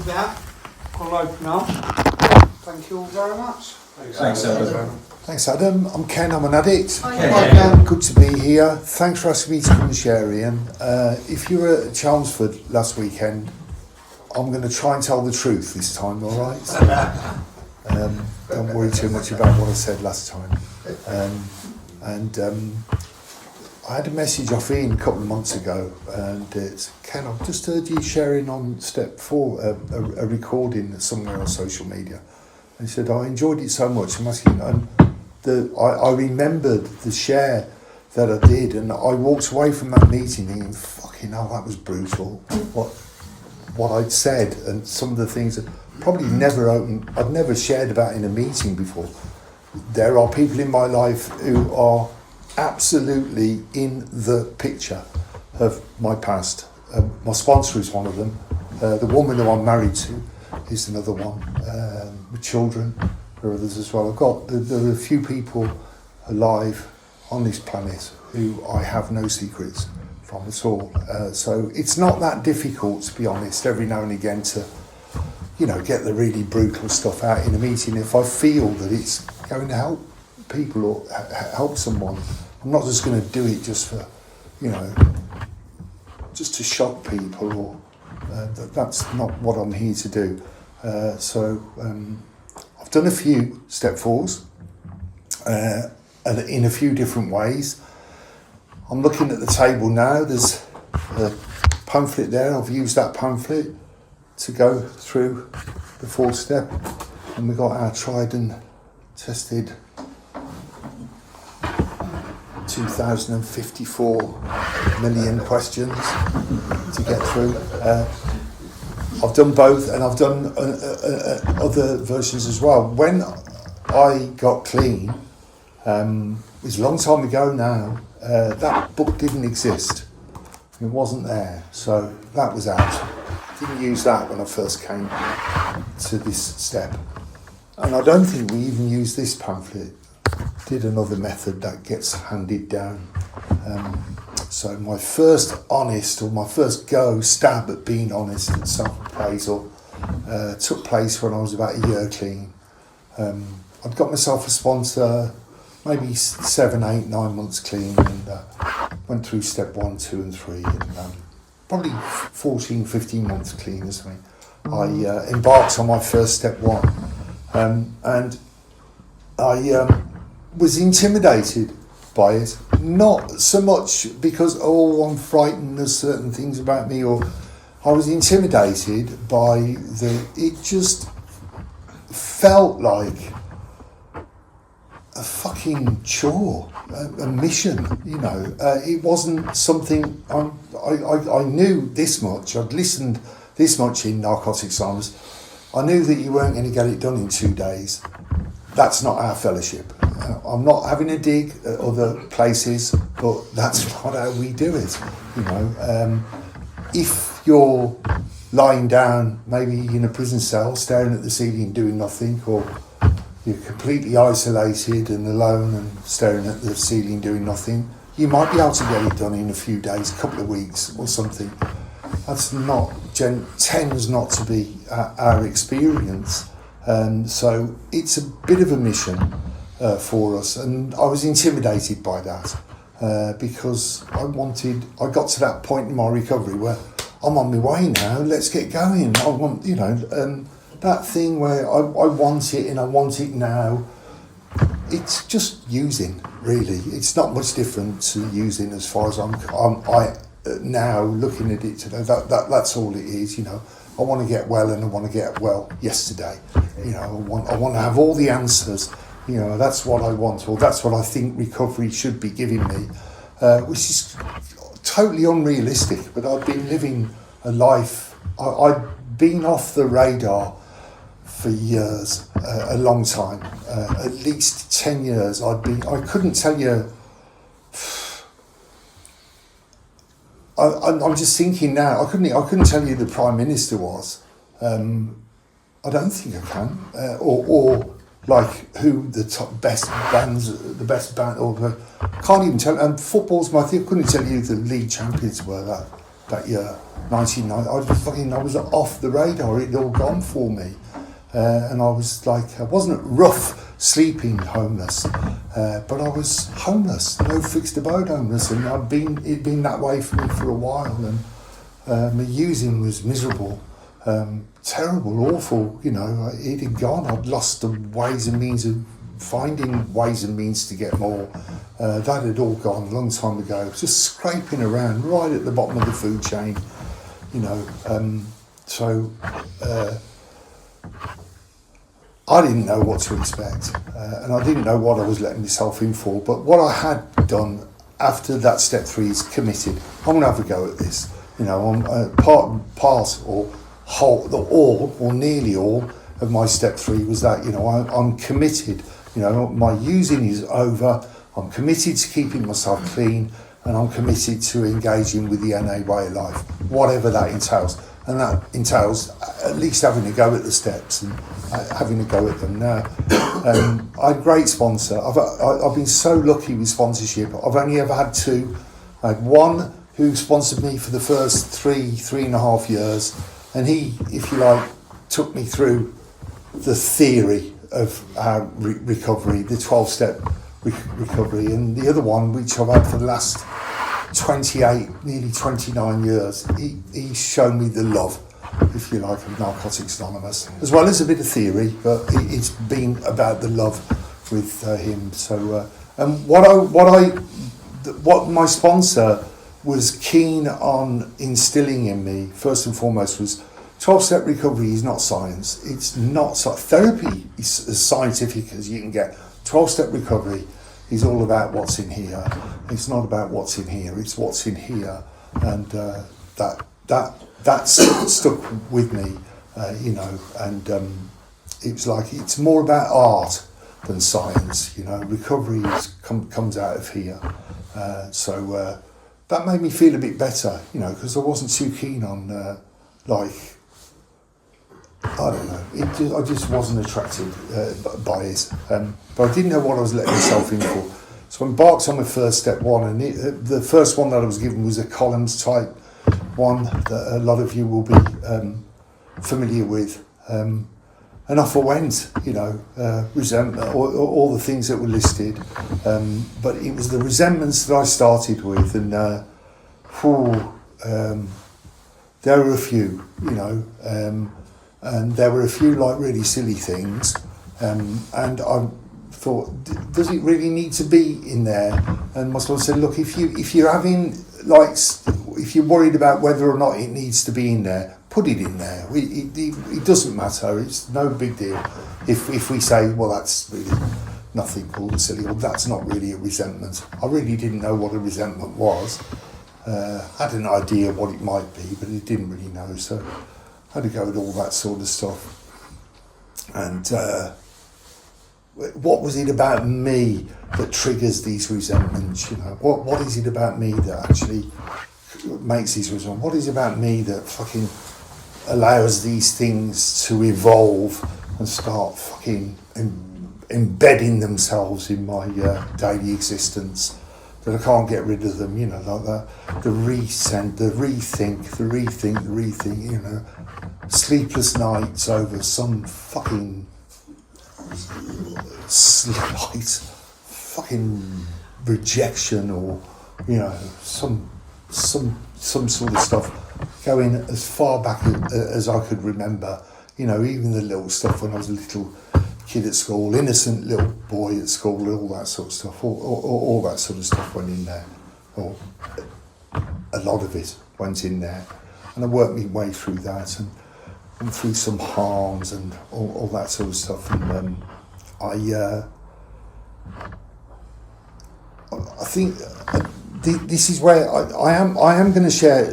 with that, I'll open up. Thank you all very much. Thanks, Adam. Thanks, Adam. I'm Ken, I'm an addict. Ken. Good to be here. Thanks for asking me to come and share, Ian. If you were at Chelmsford last weekend, I'm going to try and tell the truth this time, all right? Don't worry too much about what I said last time. I had a message off Ian a couple of months ago, and it's, Ken, I've just heard you sharing on Step 4 a recording somewhere on social media. And he said, I enjoyed it so much. I'm asking, and I remembered the share that I did, and I walked away from that meeting thinking, fucking hell, that was brutal. What I'd said, and some of the things that probably I'd never shared about in a meeting before. There are people in my life who are absolutely in the picture of my past. My sponsor is one of them. The woman who I'm married to is another one. With children, there are others as well. There are a few people alive on this planet who I have no secrets from at all. So it's not that difficult, to be honest, every now and again to, get the really brutal stuff out in a meeting if I feel that it's going to help people or help someone. I'm not just going to do it just for, just to shock people, or that's not what I'm here to do. I've done a few Step 4s in a few different ways. I'm looking at the table now. There's a pamphlet there. I've used that pamphlet to go through the 4th step, and we've got our tried and tested 2,054 million questions to get through. I've done both, and I've done other versions as well. When I got clean, it was a long time ago now, that book didn't exist. It wasn't there, so that was out. Didn't use that when I first came to this step. And I don't think we even used this pamphlet. Did another method that gets handed down. So my first stab at being honest and self-appraisal took place when I was about a year clean. I'd got myself a sponsor, maybe 7, 8, 9 months clean, and went through Step 1, 2 and 3, and probably 14, 15 months clean or something. I embarked on my first Step 1, and I was intimidated by it, not so much because I'm frightened there's certain things about me, or I was intimidated by it just felt like a fucking chore, a mission, it wasn't something, I knew this much, I'd listened this much in Narcotics Anonymous, I knew that you weren't going to get it done in 2 days. That's not our fellowship. I'm not having a dig at other places, but that's not how we do it. If you're lying down, maybe in a prison cell, staring at the ceiling, doing nothing, or you're completely isolated and alone and staring at the ceiling, doing nothing, you might be able to get it done in a few days, a couple of weeks, or something. That's not tends not to be our experience. So it's a bit of a mission for us, and I was intimidated by that because I got to that point in my recovery where I'm on my way now, let's get going. I want, that thing where I want it and I want it now. It's just using, really. It's not much different to using as far as I now looking at it today. That's all it is, I want to get well, and I want to get well yesterday. I want to have all the answers. That's what I want, or that's what I think recovery should be giving me, which is totally unrealistic. But I've been living a life. I'd been off the radar for years, a long time, at least 10 years. I couldn't tell you. I'm just thinking now. I couldn't tell you who the Prime Minister was. I don't think I can, or like who the best band, or can't even tell. And football's my thing. I couldn't tell you who the league champions were. that year, 1990. I was off the radar. It'd all gone for me, and I was like, I wasn't rough sleeping homeless, but I was homeless, no fixed abode homeless, and it'd been that way for me for a while, and my using was miserable. Terrible, awful, it had gone. I'd lost the ways and means of finding ways and means to get more. That had all gone a long time ago. It was just scraping around right at the bottom of the food chain, I didn't know what to expect, and I didn't know what I was letting myself in for. But what I had done after that step 3 is committed. I'm going to have a go at this. I'm part or whole, all or nearly all of my step 3 was that I'm committed. My using is over. I'm committed to keeping myself clean, and I'm committed to engaging with the NA way of life, whatever that entails. And that entails at least having a go at the steps and having a go at them. Now, I had a great sponsor. I've been so lucky with sponsorship. I've only ever had 2. I had one who sponsored me for the first 3.5 years, and he, if you like, took me through the theory of our recovery, the 12-step recovery. And the other one, which I've had for the last 28, nearly 29 years, he's shown me the love, if you like, of Narcotics Anonymous, as well as a bit of theory, but it's been about the love with him. So, and what my sponsor was keen on instilling in me, first and foremost, was 12-step recovery is not science. It's not therapy is as scientific as you can get. 12-step recovery is all about what's in here. It's not about what's in here. It's what's in here, and that's stuck with me, And it was like it's more about art than science. Recovery comes out of here. So that made me feel a bit better, because I wasn't too keen on I don't know. I just wasn't attracted by it, but I didn't know what I was letting myself in for. So I embarked on my first step 1, and the first one that I was given was a columns type one that a lot of you will be familiar with, and off I went. Resentment, all the things that were listed, but it was the resentments that I started with, and there were a few, and there were a few really silly things, and I thought, does it really need to be in there? And my sponsor said, look, if you're having if you're worried about whether or not it needs to be in there, put it in there. It doesn't matter. It's no big deal. If we say, well, that's really nothing called silly, well, that's not really a resentment. I really didn't know what a resentment was. Had an idea what it might be, but it didn't really know. So I had to go with all that sort of stuff. And what was it about me that triggers these resentments? What is it about me that actually makes these resentments? What is it about me that fucking allows these things to evolve and start fucking embedding themselves in my daily existence, that I can't get rid of them, like that, the rethink, sleepless nights over some fucking slight fucking rejection, or some sort of stuff going as far back as I could remember. Even the little stuff when I was a little kid at school, innocent little boy at school, all that sort of stuff, all that sort of stuff went in there, or a lot of it went in there, and I worked my way through that, and through some harms and all that sort of stuff, and I think this is where I am going to share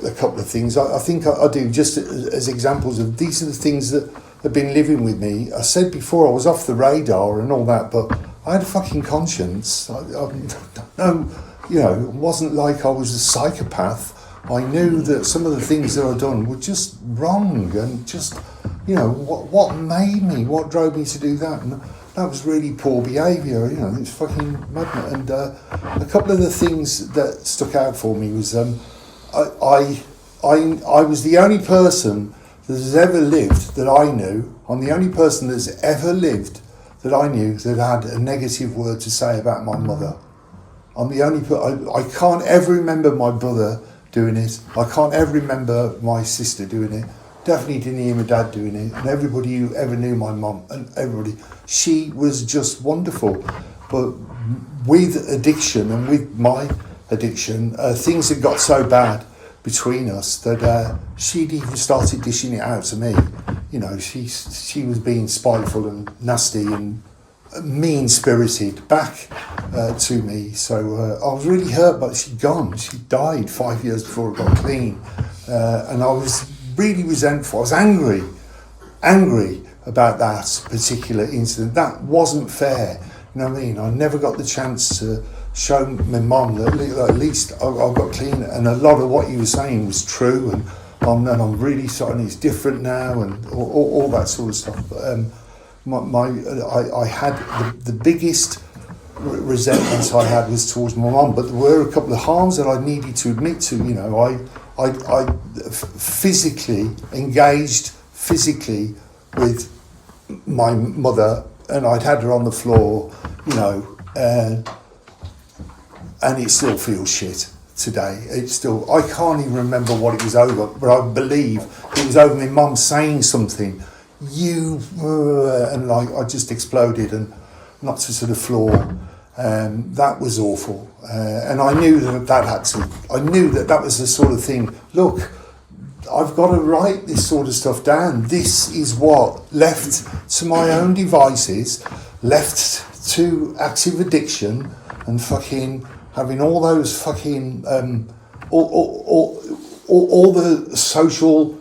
a couple of things. I think I do, just as examples of these are the things that have been living with me. I said before I was off the radar and all that, but I had a fucking conscience. It wasn't like I was a psychopath. I knew that some of the things that I'd done were just wrong, and just, what made me, what drove me to do that, and that was really poor behaviour. It's fucking madness. And a couple of the things that stuck out for me was I was the only person that has ever lived that I knew. I'm the only person that's ever lived that I knew that had a negative word to say about my mother. I'm the only I can't ever remember my brother doing it. I can't ever remember my sister doing it. Definitely didn't hear my dad doing it. And everybody who ever knew my mum, and everybody, she was just wonderful. But with addiction and with my addiction, things had got so bad between us that she'd even started dishing it out to me. You know, she was being spiteful and nasty and mean-spirited back to me. So I was really hurt, but she'd gone. She died 5 years before I got clean. And I was really resentful. I was angry about that particular incident. That wasn't fair. You know what I mean? I never got the chance to show my mum that at least I got clean, and a lot of what he was saying was true, and I'm really sorry, and it's different now, and all that sort of stuff. But, I had the biggest resentment I had was towards my mum, but there were a couple of harms that I needed to admit to. You know, I physically engaged with my mother, and I'd had her on the floor, you know, and it still feels shit today. It's still, I can't even remember what it was over, but I believe it was over my mum saying something, and like I just exploded and knocked her to the floor. That was awful, and I knew I knew that was the sort of thing. Look, I've got to write this sort of stuff down. This is what, left to my own devices, left to active addiction and fucking having all those fucking all the social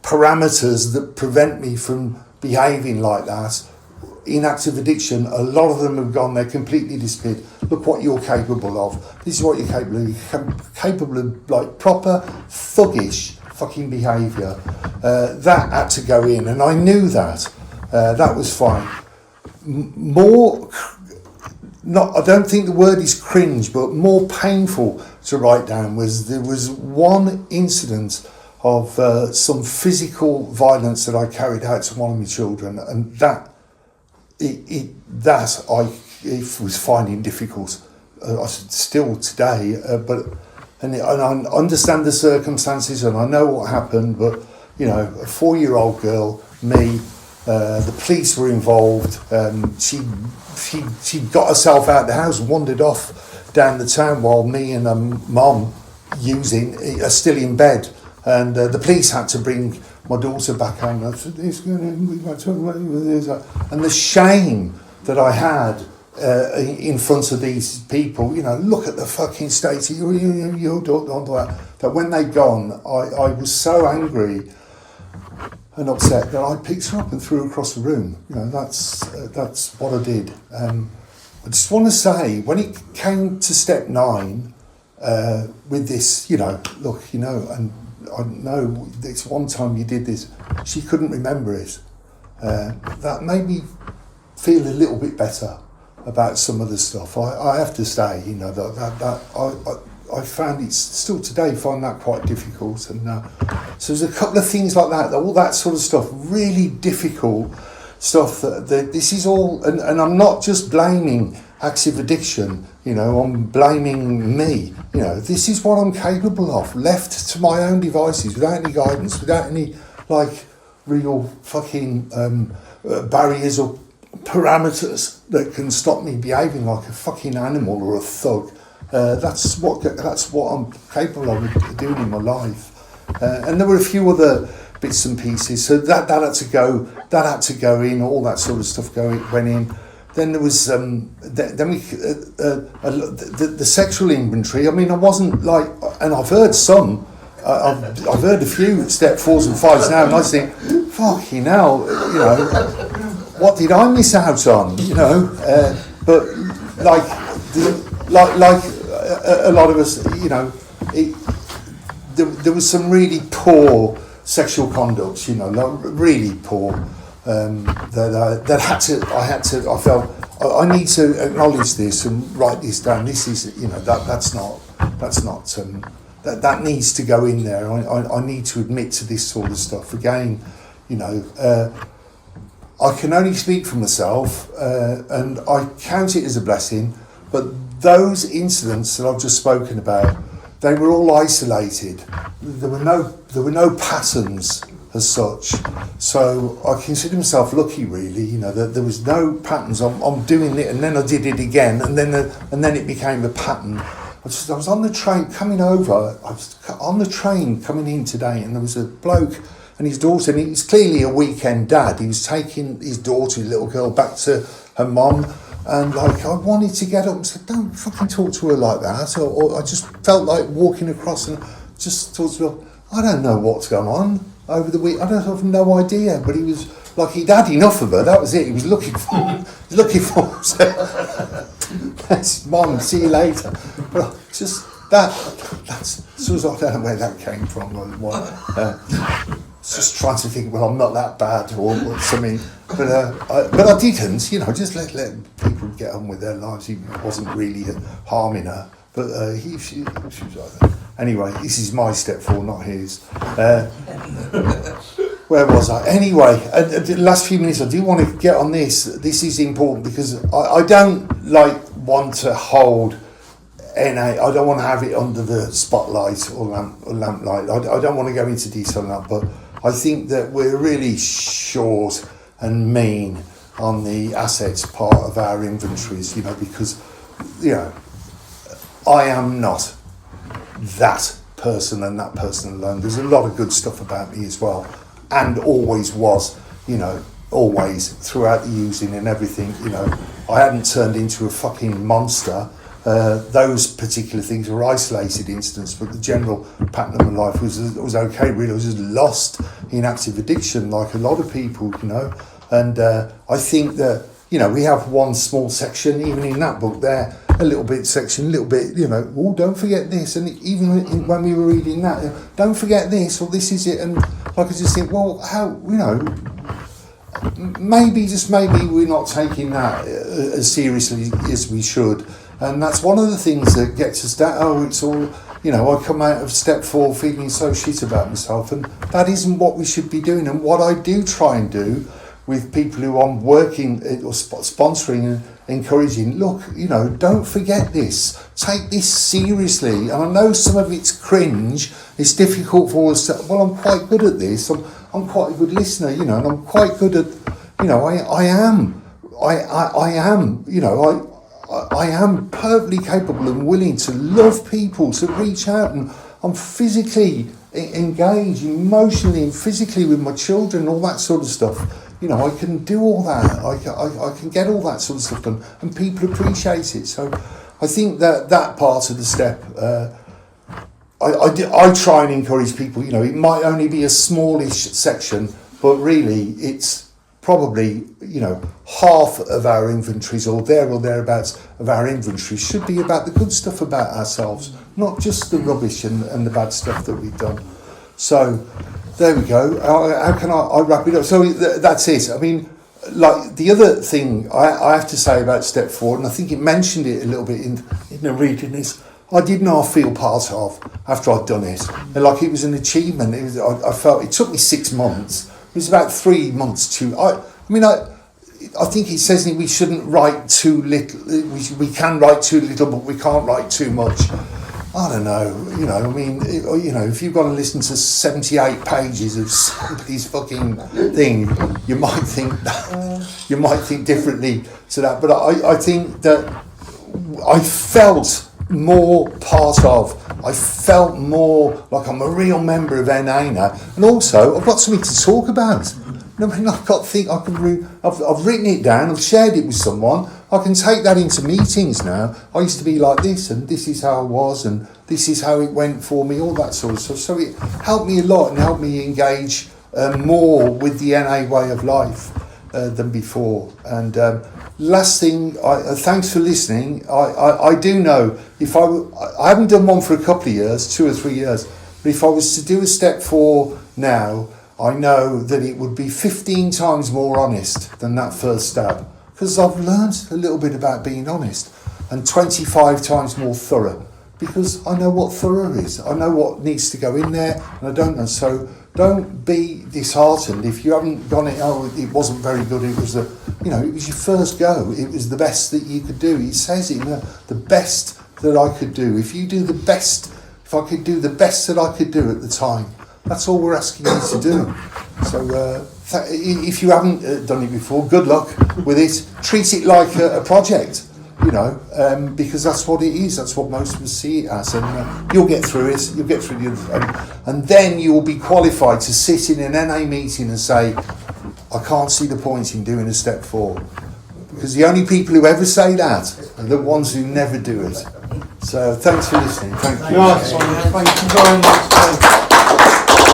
parameters that prevent me from behaving like that. In active addiction, a lot of them have gone, they're completely disappeared. Look what you're capable of. This is what you're capable of. You're capable of like proper thuggish fucking behaviour. That had to go in, and I knew that. That was fine. I don't think the word is cringe, but more painful to write down there was one incident of some physical violence that I carried out to one of my children, and that I was finding difficult. Still today, and I understand the circumstances and I know what happened, but you know, a 4-year-old girl, me, the police were involved. She got herself out of the house and wandered off down the town while me and mum are still in bed, and the police had to bring my daughter back home. I said, and the shame that I had in front of these people, you know, look at the fucking state of your daughter. That when they'd gone, I was so angry and upset that I picked her up and threw her across the room. You know, that's what I did. I just want to say, when it came to step 9, with this, you know, look, you know, and I know this one time you did this, she couldn't remember it. That made me feel a little bit better about some of the stuff. I have to say, you know, that I found it still today, find that quite difficult. And so there's a couple of things like that, all that sort of stuff, really difficult stuff. That this is all, and I'm not just blaming active addiction, you know, I'm blaming me. You know, this is what I'm capable of, left to my own devices, without any guidance, without any, like, real fucking barriers or parameters that can stop me behaving like a fucking animal or a thug. That's what I'm capable of doing in my life. And there were a few other bits and pieces, so that had to go in, all that sort of stuff went in. Then there was the sexual inventory. I mean, I wasn't like, and I've heard some, I've heard a few step 4s and 5s now, and I think, fucking hell, you know, what did I miss out on? You know, but like a lot of us, you know, there was some really poor sexual conduct, you know, like really poor. I felt I need to acknowledge this and write this down. This is, you know, that's that needs to go in there. I need to admit to this sort of stuff again. I can only speak for myself, and I count it as a blessing. But those incidents that I've just spoken about, they were all isolated. There were no patterns as such. So I consider myself lucky, really. That there was no patterns. I'm doing it, and then I did it again, and then it became a pattern. I was on the train coming over. I was on the train coming in today, and there was a bloke and his daughter, and he was clearly a weekend dad. He was taking his daughter, his little girl, back to her mum. And I wanted to get up and say, don't fucking talk to her like that. Or I just felt like walking across and just thought to myself, I don't know what's going on over the week. I have no idea. But he was like, he'd had enough of her. That was it. He was looking for her. So, that's Mum, see you later. But just that's so I don't know where that came from. Just trying to think, well, I'm not that bad or something, but I didn't, just let people get on with their lives. He wasn't really harming her, but she was like that. Anyway, this is my step forward, not his. Where was I? Anyway, the last few minutes, I do want to get on this. This is important because I don't want to hold NA. I don't want to have it under the spotlight or lamplight. I don't want to go into detail on that, but I think that we're really short and mean on the assets part of our inventories, because, I am not that person and that person alone. There's a lot of good stuff about me as well, and always was, always throughout the using and everything, I hadn't turned into a fucking monster. Those particular things were isolated incidents, but the general pattern of my life was okay, really. I was just lost in active addiction like a lot of people, and I think that, we have one small section, even in that book there, a little bit, oh, don't forget this, and even when we were reading that, don't forget this, or this is it, and I could just think, well, how, maybe we're not taking that as seriously as we should. And that's one of the things that gets us down. It's all, I come out of step 4 feeling so shit about myself, and that isn't what we should be doing. And what I do try and do with people who I'm working or sponsoring and encouraging, look, don't forget this. Take this seriously. And I know some of it's cringe. It's difficult for us to, well, I'm quite good at this. I'm quite a good listener, and I'm quite good at, I am perfectly capable and willing to love people, to reach out, and I'm physically engaged emotionally and physically with my children, all that sort of stuff. I can do all that. I can get all that sort of stuff done, and people appreciate it. So I think that part of the step, I try and encourage people. It might only be a smallish section, but really it's probably, half of our inventories or thereabouts of our inventory should be about the good stuff about ourselves, not just the rubbish and the bad stuff that we've done. So there we go. How can I wrap it up? So that's it. I mean, the other thing I have to say about step 4, and I think it mentioned it a little bit in the reading, is I did not feel part of after I'd done it. And it was an achievement. I felt it took me 6 months. It was about 3 months to. I think it says we shouldn't write too little. We can write too little, but we can't write too much. I don't know. If you've got to listen to 78 pages of somebody's fucking thing, you might think differently to that. But I think that I felt more part of. I felt more like I'm a real member of NA now, and also I've got something to talk about. I've written it down. I've shared it with someone. I can take that into meetings now. I used to be like this, and this is how I was, and this is how it went for me. All that sort of stuff. So it helped me a lot and helped me engage more with the NA way of life than before. And last thing, thanks for listening. I do know if I haven't done one for a couple of years, 2 or 3 years, but if I was to do a step 4 now, I know that it would be 15 times more honest than that first stab, because I've learned a little bit about being honest, and 25 times more thorough, because I know what thorough is. I know what needs to go in there, and I don't know. So don't be disheartened if you haven't gone it. Oh, it wasn't very good. It was it was your first go. It was the best that you could do. It says it, the best that I could do. If you do the best, if I could do the best that I could do at the time, that's all we're asking you to do. So if you haven't done it before, good luck with it. Treat it like a project. Because that's what it is. That's what most of us see it as, and you'll get through it. You'll get through and then you will be qualified to sit in an NA meeting and say, "I can't see the point in doing a step 4," because the only people who ever say that are the ones who never do it. So thanks for listening. Thank you. Nice one. Thank you very much.